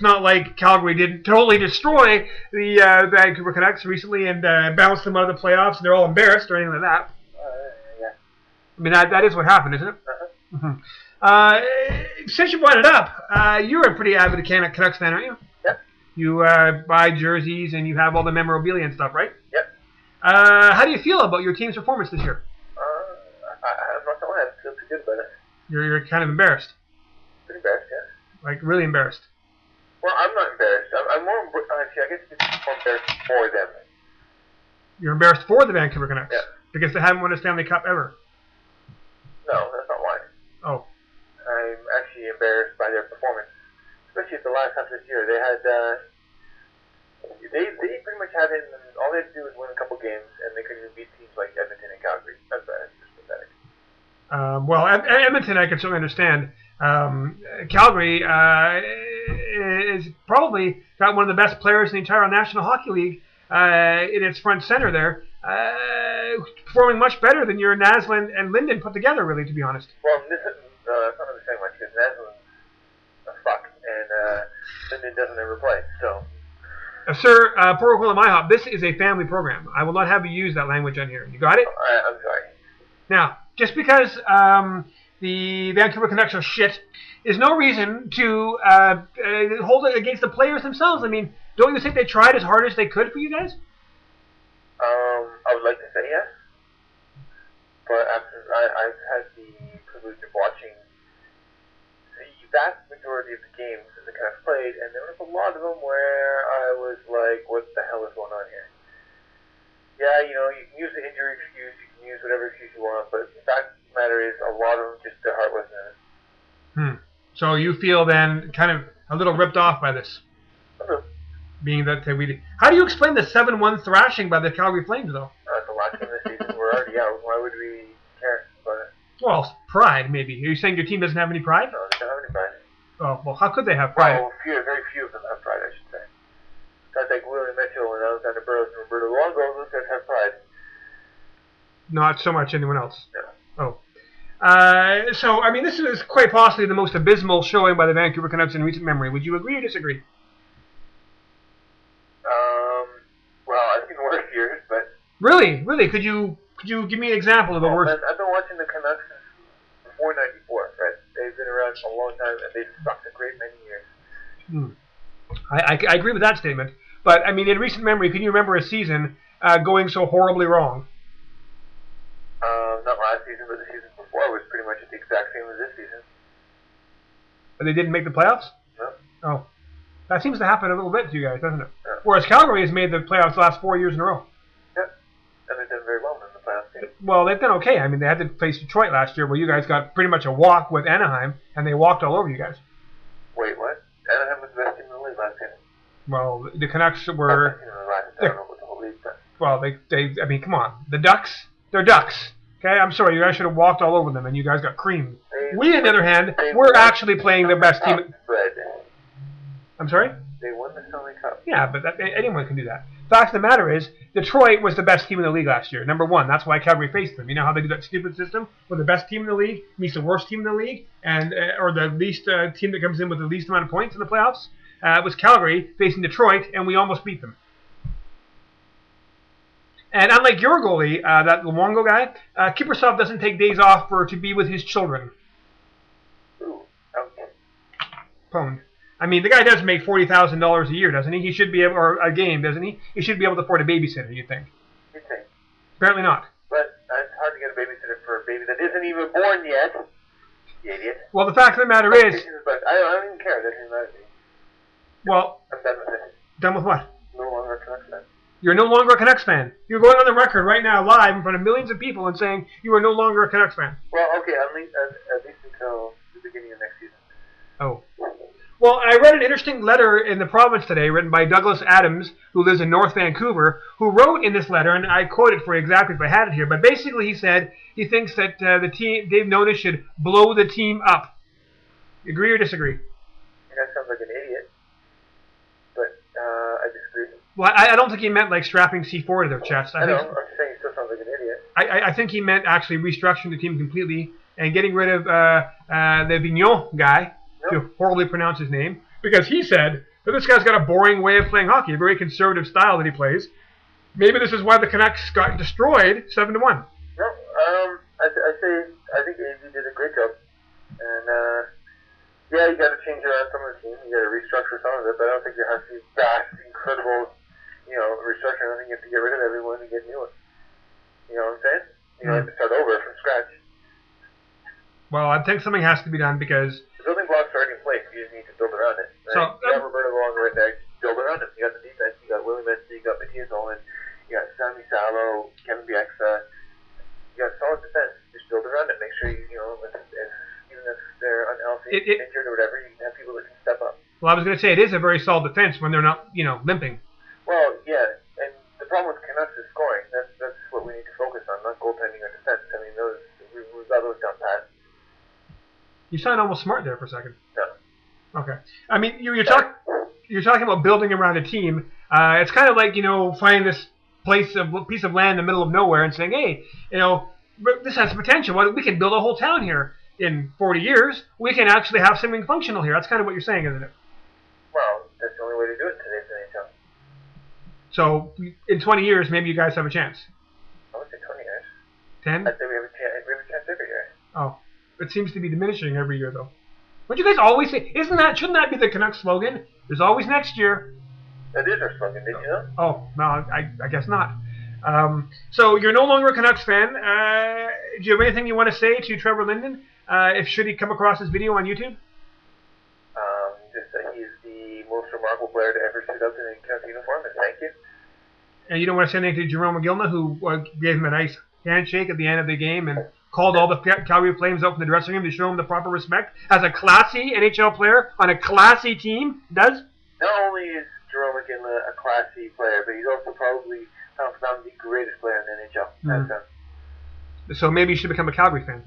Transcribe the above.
not like Calgary didn't totally destroy the Vancouver Canucks recently and bounced them out of the playoffs, and they're all embarrassed or anything like that. Yeah. I mean, that is what happened, isn't it? Since you brought it up, you're a pretty avid Canucks fan, aren't you? Yep. You buy jerseys and you have all the memorabilia and stuff, right? Yep. How do you feel about your team's performance this year? I'm not gonna lie, I feel pretty good about it. You're kind of embarrassed. Pretty embarrassed, yeah. Like, really embarrassed. Well, I'm not embarrassed. I'm more, actually, I guess it's more embarrassed for them. You're embarrassed for the Vancouver Canucks? Yeah. Because they haven't won a Stanley Cup ever? No, that's not why. Oh. I'm actually embarrassed by their performance. Especially at the last half of this year. They had, they pretty much had it, and all they had to do was win a couple games, and they couldn't even beat teams like Edmonton and Calgary. That's just pathetic. Well, Edmonton I can certainly understand. Calgary is probably got one of the best players in the entire National Hockey League in its front center there, performing much better than your Naslund and Linden put together, really, to be honest. Well, this is not really saying much because Naslund's a fuck, and Linden doesn't ever play, so. Sir, Port William IHOP, this is a family program. I will not have you use that language on here. You got it? I'm sorry. Now, just because the Vancouver Canucks are shit is no reason to hold it against the players themselves. I mean, don't you think they tried as hard as they could for you guys? I would like to say yes, but after I've had the privilege of watching the vast majority of the games that the Canucks played, and there was a lot of them where I was like, what the hell is going on here? Yeah, you know, you can use the injury excuse, you can use whatever excuse you want, but the fact of the matter is a lot of them just, their heart wasn't in it. So you feel then kind of a little ripped off by this? Being that we... How do you explain the 7-1 thrashing by the Calgary Flames, though? The last game of the season, we're already out. Why would we care about it? Well, pride, maybe. Are you saying your team doesn't have any pride? No, they don't have any pride. Oh, well, how could they have pride? Well, very few of them have pride, I should say. Guys like Willie Mitchell and Alexander Burrows and Roberto Luongo, those guys have pride. Not so much anyone else. No. Oh. So, I mean, this is quite possibly the most abysmal showing by the Vancouver Canucks in recent memory. Would you agree or disagree? Well, I've seen worse years, but... Really? Could you give me an example of a worse... I've been watching the Canucks since before '94, right? They've been around a long time, and they've sucked a great many years. I agree with that statement. But, I mean, in recent memory, can you remember a season going so horribly wrong? Not last season, but the season before was pretty much the exact same as this season. But they didn't make the playoffs? No. Oh. That seems to happen a little bit to you guys, doesn't it? Yeah. Whereas Calgary has made the playoffs the last 4 years in a row. Yep. And they've done very well in the playoffs too. Well, they've done okay. I mean, they had to face Detroit last year where you guys got pretty much a walk with Anaheim, and they walked all over you guys. Wait, what? Anaheim was the best team in the league last year. Well, the Canucks were... I don't know what the whole league said. Well, I mean, come on. The Ducks, they're Ducks. Okay, I'm sorry, you guys should have walked all over them, and you guys got creamed. We, on the other hand, we're actually playing the best team. I'm sorry? They won the Stanley Cup. Yeah, but anyone can do that. Fact of the matter is, Detroit was the best team in the league last year. Number one. That's why Calgary faced them. You know how they do that stupid system where the best team in the league meets the worst team in the league, and or the least team that comes in with the least amount of points in the playoffs? It was Calgary facing Detroit, and we almost beat them. And unlike your goalie, that Luongo guy, Kiprusoff doesn't take days off to be with his children. Ooh, okay. Pwned. I mean, the guy does make $40,000 a year, doesn't he? He should be able, or a game, doesn't he? He should be able to afford a babysitter, you think? You think? Apparently not. But it's hard to get a babysitter for a baby that isn't even born yet. You idiot. Well, the fact of the matter is... I don't even care. That doesn't matter to me. Well... I'm done with it. Done with what? No longer a Canucks fan. You're no longer a Canucks fan. You're going on the record right now, live, in front of millions of people and saying you are no longer a Canucks fan. Well, okay, at least until the beginning of next season. Oh. Well, I read an interesting letter in the province today written by Douglas Adams, who lives in North Vancouver, who wrote in this letter, and I quote it for you exactly if I had it here, but basically he said he thinks that the team, Dave Nonis, should blow the team up. Agree or disagree? That sounds like an idiot, but I disagree. Well, I don't think he meant like strapping C4 to their chest. I know, I'm saying he still sounds like an idiot. I think he meant actually restructuring the team completely and getting rid of the Vignon guy, to horribly pronounce his name, because he said But this guy's got a boring way of playing hockey, a very conservative style that he plays. Maybe this is why the Canucks got destroyed 7-1. No, I think AZ did a great job, and yeah, you got to change around some of the team, you got to restructure some of it, but I don't think there has to be vast, incredible, restructuring. I think you have to get rid of everyone and get new ones. You know what I'm saying? You have to start over from scratch. Well, I think something has to be done because the building blocks are already in place. You just need to build around it. Right? So you got Roberto Luongo right there. Build around him. You got the defense. You got Willie Messi. You got Matthias Nolan. You got Sami Salo, Kevin Bieksa. You got solid defense. Just build around it. Make sure even if they're unhealthy, injured or whatever, you can have people that can step up. Well, I was going to say it is a very solid defense when they're not, limping. Well, yeah, and the problem with Canucks is scoring. That's what we need to focus on, not goaltending or defense. I mean, we've got those down pat. You sound almost smart there for a second. No. Okay. I mean, you're talking about building around a team. It's kind of like finding this piece of land in the middle of nowhere and saying, hey, this has potential. We can build a whole town here in 40 years. We can actually have something functional here. That's kind of what you're saying, isn't it? Well, that's the only way to do it in today's NHL. So in 20 years, maybe you guys have a chance. I would say 20 years. 10? I'd say we have a chance every year. Oh. It seems to be diminishing every year, though. Wouldn't you guys always say? Shouldn't that be the Canucks slogan? There's always next year. That is our slogan. Did you know? Oh no, I guess not. So you're no longer a Canucks fan. Do you have anything you want to say to Trevor Linden? Should he come across this video on YouTube? Just that he's the most remarkable player to ever suit up in a Canucks uniform, and thank you. And you don't want to say anything to Jerome McGillna, who gave him a nice handshake at the end of the game and called all the Calgary Flames out from the dressing room to show him the proper respect as a classy NHL player on a classy team does? Not only is Jerome McGillna a classy player, but he's also probably found the greatest player in the NHL. So maybe you should become a Calgary fan.